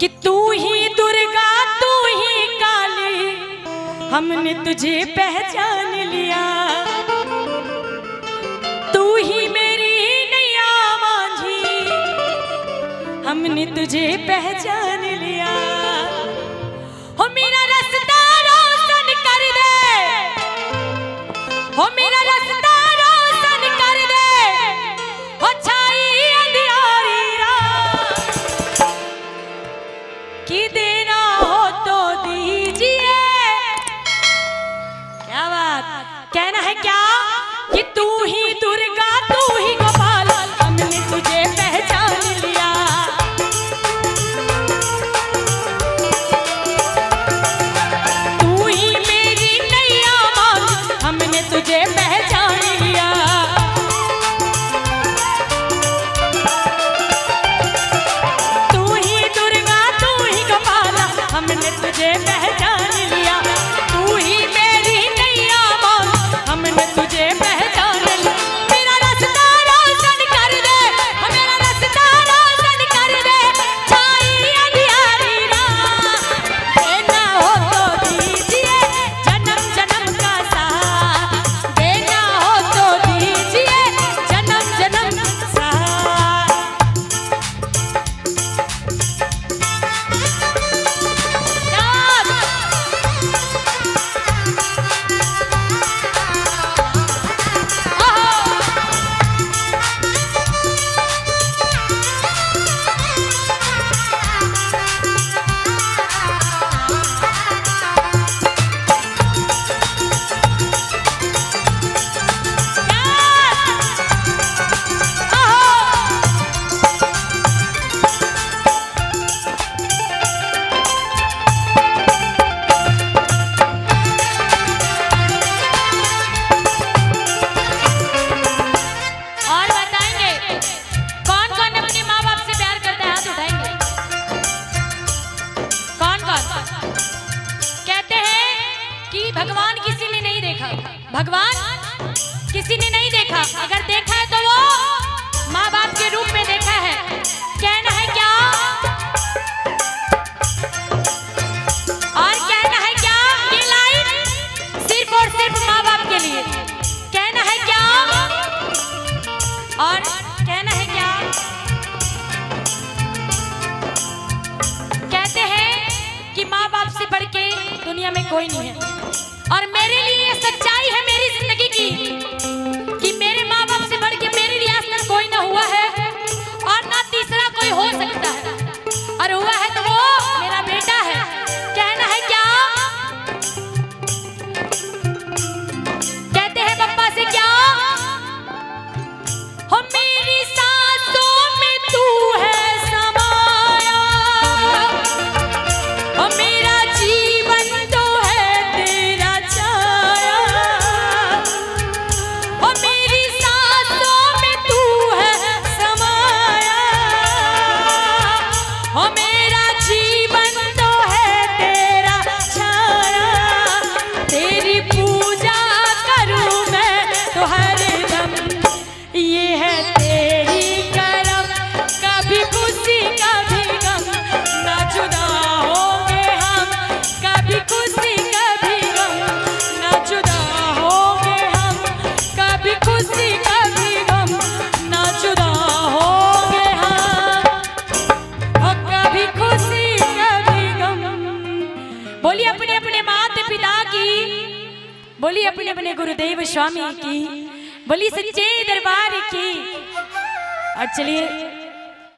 कि तू ही दुर्गा तू ही काली, हमने तुझे पहचान लिया। तू ही मेरी नैया मांझी, हमने तुझे पहचान लिया। हो मेरा रास्ता रोशन कर दे, हो मेरा रास्ता रोशन कर दे, हो छाई अंधियारी रात कि देना हो तो दीजिए। क्या बात, कहना है क्या कि तू ही दुर्गा तू ही गोपाल, हमने तुझे पहचान लिया। तू ही मेरी नैया मांझी, हमने तुझे पहचान लिया। तू ही दुर्गा तू ही गोपाल, हमने तुझे पहचान लिया। तू ही मेरी नैया मांझी, हमने तुझे पहचान लिया। मेरा रास्ता रोशन कर दे, मेरा रास्ता रोशन कर दे, छाई अंधियारी रात। देना हो तो दीजिए जन्म जन्म का साथ, देना हो तो दीजिए जन्म जन्म का साथ। और बताएंगे कौन कौन अपने माँ बाप से प्यार करता है, हाथ उठाएंगे। कौन कौन कहते हैं कि भगवान किसी ने नहीं देखा, भगवान किसी ने नहीं देखा, अगर देखा है तो वो माँ बाप के रूप में देखा है। कहना है क्या, और कहना है क्या, ये लाइन सिर्फ और सिर्फ माँ बाप के लिए। कहना है क्या, और कहना है क्या, कहते हैं कि माँ बाप से बढ़ के दुनिया में कोई नहीं है। और मेरे लिए ये सच्चाई है मेरी जिंदगी की कि मेरे माँ बाप से बढ़ के मेरे लिए आज तक कोई ना हुआ है और ना तीसरा कोई हो सकता है, और हुआ है तो वो मेरा बेटा है। कहना है क्या, कहते हैं पप्पा से क्या, हो मेरी सांसों में तू है समाया, हो मेरा जीवन तो है तेरा छाया। हो मेरी सांसों में तू है समाया, हो मेरा जीवन तो है तेरा छाया। तेरी पूजा करूं मैं तो हरदम, ये है तेरी करम, कभी खुशी कभी गम, ना जुदा होंगे हम, कभी खुशी कभी गम, ना जुदा होंगे हम, कभी खुशी कभी गम, ना जुदा होंगे हम, और कभी खुशी कभी गम। बोलिए अपने अपने माता पिता की, बोलिए अपने अपने गुरुदेव स्वामी की, बोली सच्चे दरबार की। और चलिए